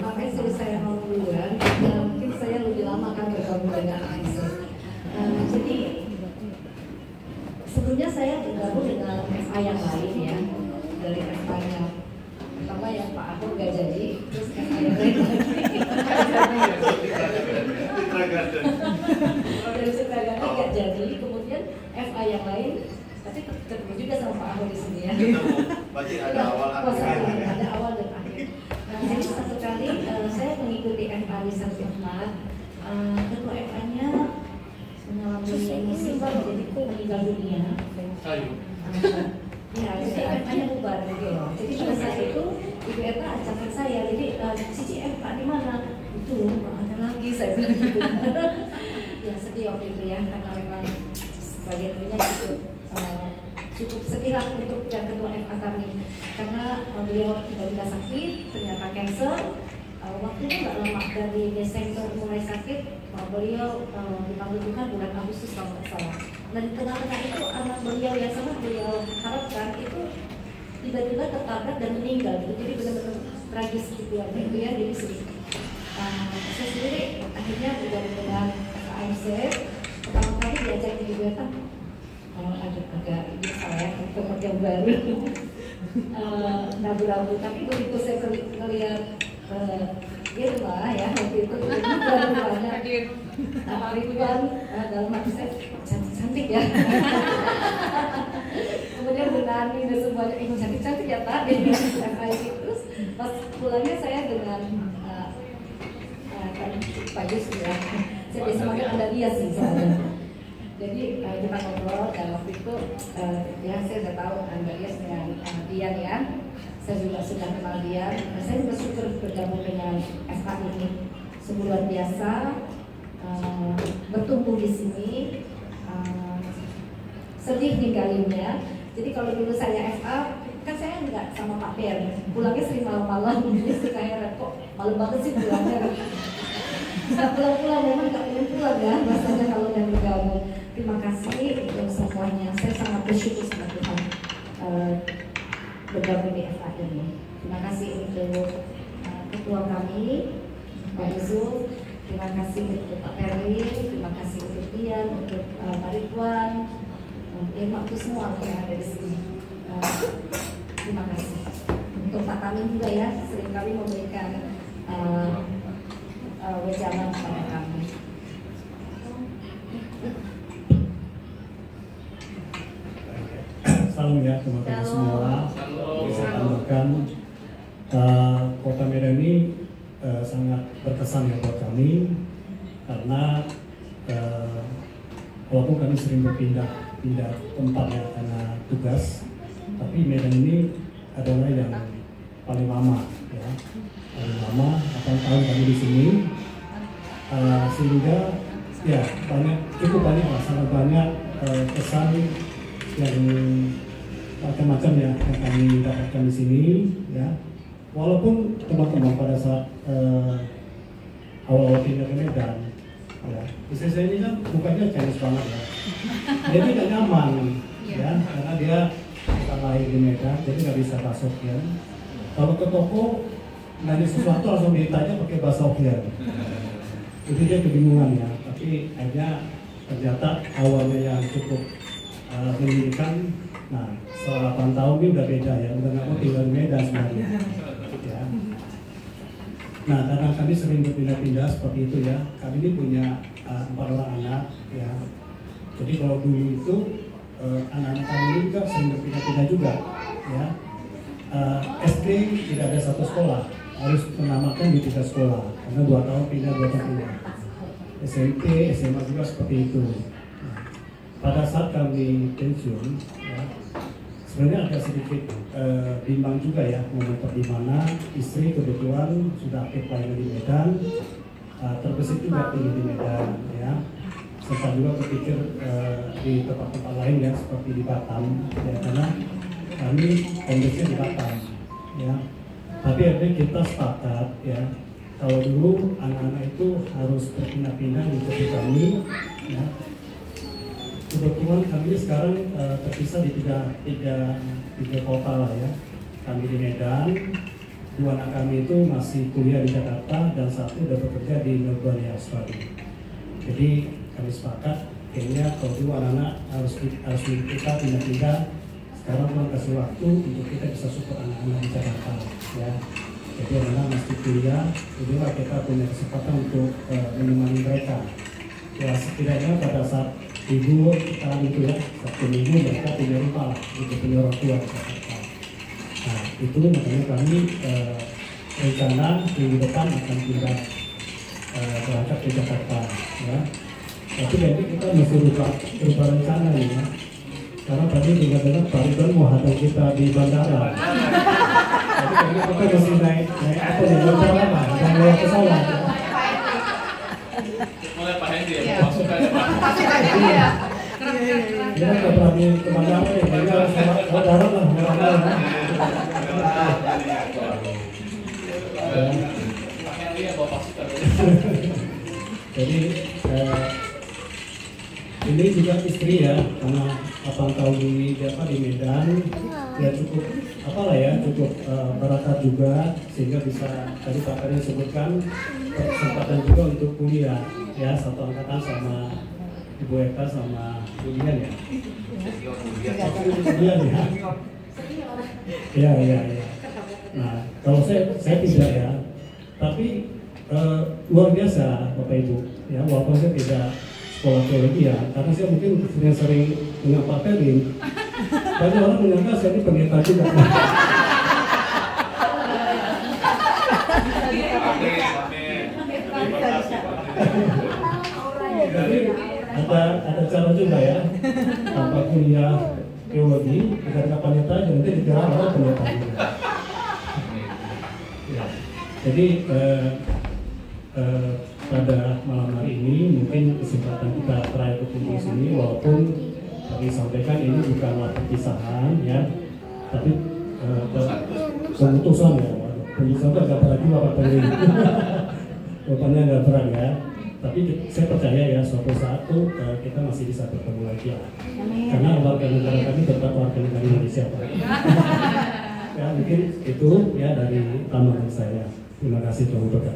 Makanya saya mau duluan, mungkin saya lebih lama kan bergabung dengan AISE. Jadi sebelumnya saya bergabung dengan FA yang lain ya, dari FA-nya pertama yang Pak Ahok gak jadi, terus FA yang lain dari Sutragata gak jadi, kemudian FA yang lain, tapi ketemu juga sama Pak Ahok di sini ya. Berarti ada awal akhir. Ada awal dan akhir. Jadi satu kali saya mengikuti FA di Sertifikat, ketua FA-nya mengalami musibah jadi meninggal dunia. Ya, jadi FA-nya bubar gitu. Jadi pada saat itu Ibu Eta ajakan saya, jadi Cici FA di mana? Itu ada lagi saya bilang gitu. Ya sedih waktu itu ya, karena memang sebagian punya cukup sedih lah untuk yang ketua FA kami, karena beliau tiba-tiba sakit, ternyata cancer. Waktunya nggak lama, dari Desember mulai sakit, beliau dipanggil Tuhan bulan Agustus kalau nggak salah. Nah di tengah-tengah itu anak beliau yang sangat beliau harapkan itu tiba-tiba tertabrak dan meninggal gitu. Jadi benar-benar tragis di keluarga itu ya, jadi sedih. Saya sendiri akhirnya bergabung dengan AISE. Pertama kali diajak di Ibu agak bisa ya, tempat yang baru, ragu-ragu. Tapi begitu saya melihat gitu lah ya, waktu itu banyak Ridwan dalam hati saya cantik-cantik ya. Kemudian Bu Nani dan semuanya cantik-cantik ya tadi. Terus pas pulangnya saya dengan Pak Yusuf ya, saya biasa panggil Anda dia sih soalnya. Jadi kita ngobrol dan waktu itu ya saya sudah tahu Anda dia dengan Dian ya. Saya juga sudah kenal dia. Saya juga syukur bergabung dengan FA ini. Sungguh luar biasa, bertumbuh di sini. Sedih ninggalinnya. Jadi kalau dulu saya FA, kan saya enggak sama Pak Per. Pulangnya sering malam-malam. Jadi suka heran kok malam banget sih pulangnya. Nggak pulang-pulang, memang nggak ingin pulang ya. Rasanya kalau yang bergabung. Terima kasih untuk semuanya. Saya sangat bersyukur sama Tuhan. Bergabung di FA ini. Terima kasih untuk ketua kami, Pak Yusuf. Terima kasih untuk Pak Perli. Terima kasih untuk Dian, untuk Pak Ridwan, untuk semua yang ada di sini. Terima kasih. Untuk Pak Tamin juga ya, seringkali memberikan wejangan kepada kami. Salam ya teman-teman semua. Bisa tambahkan Kota Medan ini sangat berkesan ya buat kami, karena walaupun kami sering berpindah tempat ya karena tugas, tapi Medan ini adalah yang paling lama ya, paling lama 8 tahun kami di sini, sehingga ya cukup banyak lah, sangat banyak kesan yang macam-macam ya yang kami dapatkan di sini ya. Walaupun teman-teman pada saat awal-awal pindah ke Medan ya, istri saya ini kan mukanya Chinese banget ya. Dia tidak nyaman ya, karena dia bukan lahir di Medan, jadi nggak bisa bahasa Hokkien. Kalau ke toko nanya sesuatu langsung ditanya pakai bahasa Hokkien. Itu dia kebingungan ya. Tapi akhirnya ternyata awalnya yang cukup menyedihkan. Nah, setelah 8 tahun ini udah beda ya, udah nggak mau tinggal di Medan sebenarnya. Ya. Nah, karena kami sering berpindah-pindah seperti itu ya, kami ini punya 4 orang anak ya. Jadi kalau dulu itu anak-anak kami ini juga sering berpindah-pindah juga ya. SD tidak ada satu sekolah, harus menamatkan di 3 sekolah karena 2 tahun pindah, 2 tahun pindah. SMP, SMA juga seperti itu. Nah, pada saat kami pensiun ya, sebenarnya agak sedikit bimbang juga ya menentukan di mana. Istri kebetulan sudah aktif lain di Medan, terbesit juga tinggi di Medan ya. Serta juga berpikir di tempat-tempat lain ya, seperti di Batam ya, karena kami kondisinya di Batam ya. Tapi akhirnya kita sepakat ya, kalau dulu anak-anak itu harus berpindah-pindah di kami ya. Kebetulan kami sekarang terpisah di tiga kota lah ya. Kami di Medan, dua anak kami itu masih kuliah di Jakarta dan satu udah bekerja di Melbourne, Australia. Jadi kami sepakat kayaknya kalau dulu anak-anak harus kita pindah-pindah, sekarang Tuhan kasih waktu untuk kita bisa support anak-anak di Jakarta ya. Jadi anak-anak masih kuliah, inilah kita punya kesempatan untuk menemani mereka. Ya setidaknya pada saat Ibu kita itu ya, Sabtu Minggu mereka punya rumah, itu punya orang tua di Jakarta. Nah itu makanya kami rencana minggu depan akan pindah berangkat ke Jakarta ya. Tapi nanti kita mesti rubah rencana ya. Karena tadi dengar-dengar Pak Ridwan mau hadang kita di bandara. Jadi kayaknya kita mesti naik apa di bandara lah, jangan lewat pesawat. Mulai Pak Hendy ya, masukkan Pak. Kita nggak berani ke bandara ya, kayaknya lewat darat lah, lewat darat. Pak Hendy ya bawa pasukan. Jadi ini juga istri ya, karena 8 tahun di Medan, ya cukup apalah ya, cukup berangkat juga sehingga bisa tadi Pak Karin sebutkan kesempatan juga untuk kuliah ya, satu angkatan sama Ibu Eka sama Julian ya. Julian ya. Iya. Nah kalau saya tidak ya, tapi luar biasa Bapak Ibu ya, walaupun saya tidak sekolah teologi ya, karena saya mungkin sering dengan Pak Perin, banyak orang menyangka saya ini pendeta juga. Jadi ada cara juga ya, tanpa kuliah teologi, agar pendeta nanti dikira orang pendeta juga. Ya. Jadi pada malam hari ini mungkin kesempatan kita terakhir berkumpul di sini, walaupun kami sampaikan ini bukanlah perpisahan ya, tapi keputusan ya. Penyisahan agak berat juga Pak Peri. Jawabannya agak berat ya. Tapi saya percaya ya suatu saat tuh kita masih bisa bertemu lagi ya. Karena warga negara kami tetap warga negara Indonesia Pak. Ya mungkin itu ya dari tambahan saya. Terima kasih Tuhan berkati.